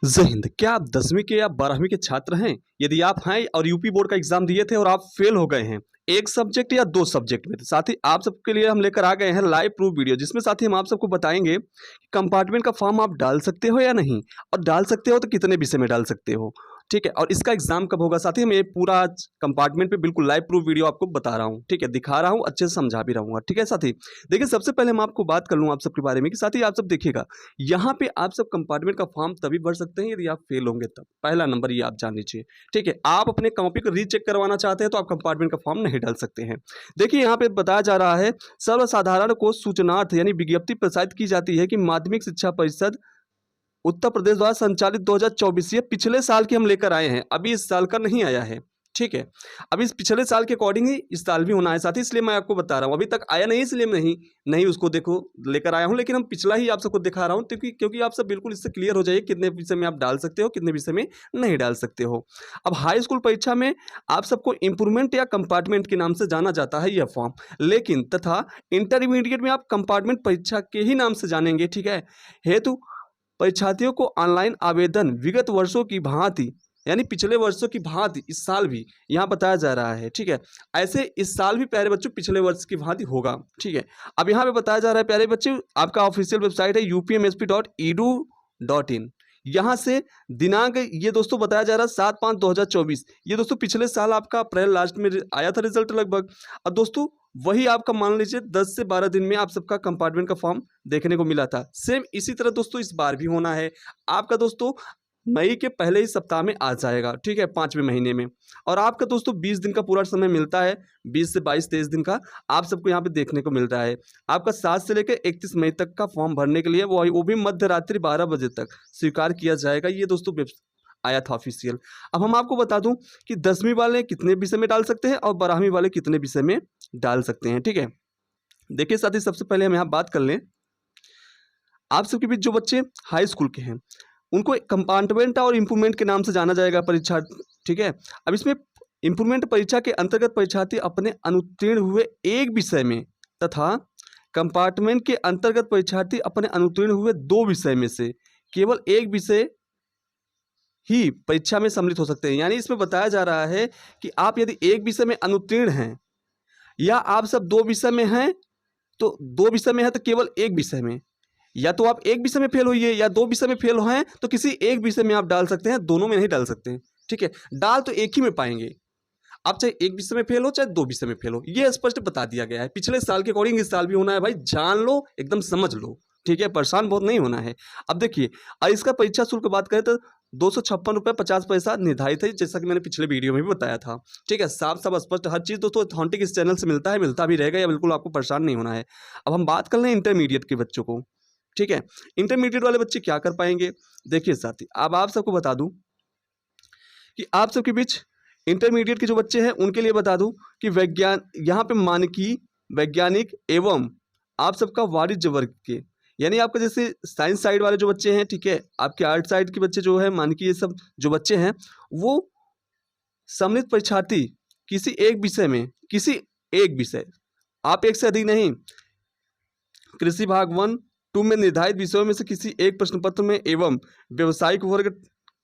जय हिंद। क्या आप 10वीं के या 12वीं के छात्र हैं? यदि आप हैं और यूपी बोर्ड का एग्जाम दिए थे और आप फेल हो गए हैं एक सब्जेक्ट या दो सब्जेक्ट में, तो साथ ही आप सबके लिए हम लेकर आ गए हैं लाइव प्रूफ वीडियो, जिसमें साथ ही हम आप सबको बताएंगे कि कंपार्टमेंट का फॉर्म आप डाल सकते हो या नहीं, और डाल सकते हो तो कितने विषय में डाल सकते हो। ठीक है, और इसका एग्जाम कब होगा, साथ ही मैं ये पूरा कंपार्टमेंट पे बिल्कुल लाइव प्रूफ वीडियो आपको बता रहा हूँ। ठीक है, दिखा रहा हूँ, अच्छे से समझा भी रहूंगा। ठीक है साथी, देखिए सबसे पहले मैं आपको बात कर लूँ आप सबके बारे में कि साथी आप सब देखिएगा, यहाँ पे आप सब कंपार्टमेंट का फॉर्म तभी भर सकते हैं यदि आप फेल होंगे तब। पहला नंबर ये आप जान लीजिए। ठीक है, आप अपने कॉपी को रीचेक करवाना चाहते हैं तो आप कंपार्टमेंट का फॉर्म नहीं डाल सकते हैं। देखिए यहाँ पे बताया जा रहा है, सर्वसाधारण को सूचनार्थ यानी विज्ञप्ति प्रसारित की जाती है कि माध्यमिक शिक्षा परिषद उत्तर प्रदेश द्वारा संचालित 2024, ये पिछले साल की हम लेकर आए हैं, अभी इस साल का नहीं आया है। ठीक है, अभी इस पिछले साल के अकॉर्डिंग ही इस साल भी होना है साथी, इसलिए मैं आपको बता रहा हूँ। अभी तक आया नहीं इसलिए मैं नहीं उसको देखो लेकर आया हूँ, लेकिन हम पिछला ही आप सबको दिखा रहा हूँ, क्योंकि आप सब बिल्कुल इससे क्लियर हो जाइए कितने विषय में आप डाल सकते हो, कितने विषय में नहीं डाल सकते हो। अब हाई स्कूल परीक्षा में आप सबको इंप्रूवमेंट या कंपार्टमेंट के नाम से जाना जाता है यह फॉर्म, लेकिन तथा इंटरमीडिएट में आप कंपार्टमेंट परीक्षा के ही नाम से जानेंगे। ठीक है, हेतु परीक्षार्थियों को ऑनलाइन आवेदन विगत वर्षों की भांति यानी पिछले वर्षों की भांति इस साल भी यहाँ बताया जा रहा है। ठीक है, ऐसे इस साल भी प्यारे बच्चों पिछले वर्ष की भांति होगा। ठीक है, अब यहाँ पे बताया जा रहा है प्यारे बच्चों, आपका ऑफिशियल वेबसाइट है upmsp.edu.in। यहाँ से दिनांक ये दोस्तों बताया जा रहा है 7/5/2024। ये दोस्तों पिछले साल आपका अप्रैल लास्ट में आया था रिजल्ट लगभग। अब दोस्तों वही आपका मान लीजिए 10 से 12 दिन में आप सबका कंपार्टमेंट का फॉर्म देखने को मिला था। सेम इसी तरह दोस्तों इस बार भी होना है आपका दोस्तों, मई के पहले ही सप्ताह में आ जाएगा। ठीक है, 5वें महीने में, और आपका दोस्तों 20 दिन का पूरा समय मिलता है, 20 से 22-23 दिन का आप सबको यहाँ पे देखने को मिलता है। आपका 7 से लेकर 31 मई तक का फॉर्म भरने के लिए वो भी मध्य रात्रि 12 बजे तक स्वीकार किया जाएगा। ये दोस्तों आया था ऑफिशियल। अब हम आपको बता दूं कि 10वीं वाले कितने विषय में डाल सकते हैं और 12वीं वाले कितने विषय में डाल सकते हैं। ठीक है, देखिए साथी सबसे पहले हम यहाँ बात कर लें, आप सबके बीच जो बच्चे हाई स्कूल के हैं उनको कंपार्टमेंट और इम्प्रूवमेंट के नाम से जाना जाएगा परीक्षा। ठीक है, अब इसमें इम्प्रूवमेंट परीक्षा के अंतर्गत परीक्षार्थी अपने अनुत्तीर्ण हुए एक विषय में तथा कंपार्टमेंट के अंतर्गत परीक्षार्थी अपने अनुत्तीर्ण हुए 2 विषय में से केवल एक विषय ही परीक्षा में सम्मिलित हो सकते हैं। यानी इसमें बताया जा रहा है कि आप यदि एक विषय में अनुत्तीर्ण हैं या आप सब 2 विषय में हैं, तो 2 विषय में है तो केवल एक विषय में, या तो आप एक विषय में फेल होइए या 2 विषय में फेल हैं तो किसी एक विषय में आप डाल सकते हैं, दोनों में नहीं डाल सकते हैं। ठीक है, डाल तो एक ही में पाएंगे, आप चाहे एक विषय में फेल हो चाहे 2 विषय में फेल हो, ये स्पष्ट बता दिया गया है। पिछले साल के अकॉर्डिंग इस साल भी होना है भाई, जान लो एकदम समझ लो। ठीक है, परेशान बहुत नहीं होना है। अब देखिए, इसका परीक्षा शुल्क की बात करें तो 256 रुपये 50 पैसा निर्धारित है, जैसा कि मैंने पिछले वीडियो में भी बताया था। ठीक है, साफ साफ स्पष्ट हर चीज़ दोस्तों ऑथेंटिक इस चैनल से मिलता है, मिलता भी रहेगा, या बिल्कुल आपको परेशान नहीं होना है। अब हम बात कर लें इंटरमीडिएट के बच्चों को। ठीक है, इंटरमीडिएट वाले बच्चे क्या कर पाएंगे, देखिए साथी अब आप सबको बता दूं कि आप सबके बीच इंटरमीडिएट के जो बच्चे हैं उनके लिए बता दूं कि यहाँ पे मानकी वैज्ञानिक एवं आप सबका वाणिज्य वर्ग के, यानी आपका जैसे साइंस साइड वाले जो बच्चे हैं, ठीक है, आपके आर्ट साइड के बच्चे जो है मानकी, ये सब जो बच्चे हैं वो सम्मिलित परीक्षार्थी किसी एक विषय में, किसी एक विषय, आप एक से अधिक नहीं, कृषि भाग 1-2 में निर्धारित विषयों में से किसी एक प्रश्न पत्र में एवं व्यवसायिक वर्ग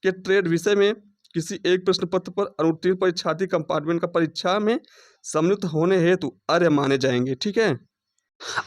के ट्रेड विषय में किसी एक प्रश्न पत्र पर अनुत्तीर्ण परीक्षार्थी कंपार्टमेंट का परीक्षा में सम्मिलित होने हेतु अर्ह माने जाएंगे। ठीक है,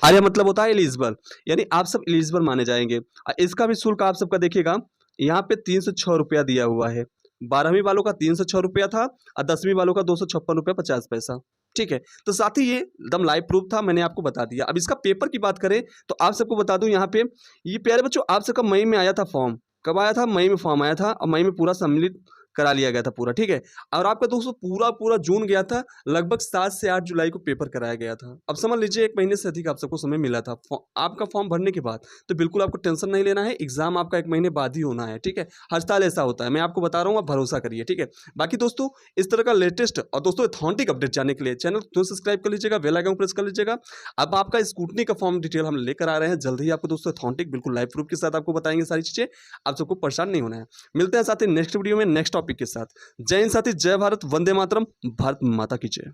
अर्ह मतलब होता है एलिजिबल, यानी आप सब एलिजिबल माने जाएंगे। इसका भी शुल्क आप सबका देखिएगा, यहाँ पे 306 रुपया दिया हुआ है। 12वीं वालों का 306 रुपया था और 10वीं वालों का 256 रुपया 50 पैसा। ठीक है, तो साथ ही ये एकदम लाइव प्रूफ था, मैंने आपको बता दिया। अब इसका पेपर की बात करें तो आप सबको बता दूं, यहाँ पे ये प्यारे बच्चों आप सबका मई में आया था फॉर्म। कब आया था, मई में फॉर्म आया था और मई में पूरा सम्मिलित करा लिया गया था पूरा। ठीक है, और आपका दोस्तों पूरा जून गया था, लगभग 7 से 8 जुलाई को पेपर कराया गया था। अब समझ लीजिए 1 महीने से अधिक आप सबको समय मिला था आपका फॉर्म भरने के बाद, तो बिल्कुल आपको टेंशन नहीं लेना है, एग्जाम आपका 1 महीने बाद ही होना है। ठीक है, हर साल ऐसा होता है, मैं आपको बता रहा हूँ, आप भरोसा करिए। ठीक है, बाकी दोस्तों इस तरह का लेटेस्ट और दोस्तों ऑथेंटिक अपडेट जानने के लिए चैनल तो सब्सक्राइब कर लीजिएगा, बेल आइकन प्रेस कर लीजिएगा। अब आपका स्कूटनी का फॉर्म डिटेल हम लेकर आ रहे हैं जल्द ही, आपको दोस्तों ऑथेंटिक बिल्कुल लाइव प्रूफ के साथ आपको बताएंगे सारी चीजें, आप सबको परेशान नहीं होना है। मिलते हैं साथ ही नेक्स्ट वीडियो में नेक्स्ट टॉपिक के साथ। जय हिंद साथी, जय भारत, वंदे मातरम, भारत माता की जय।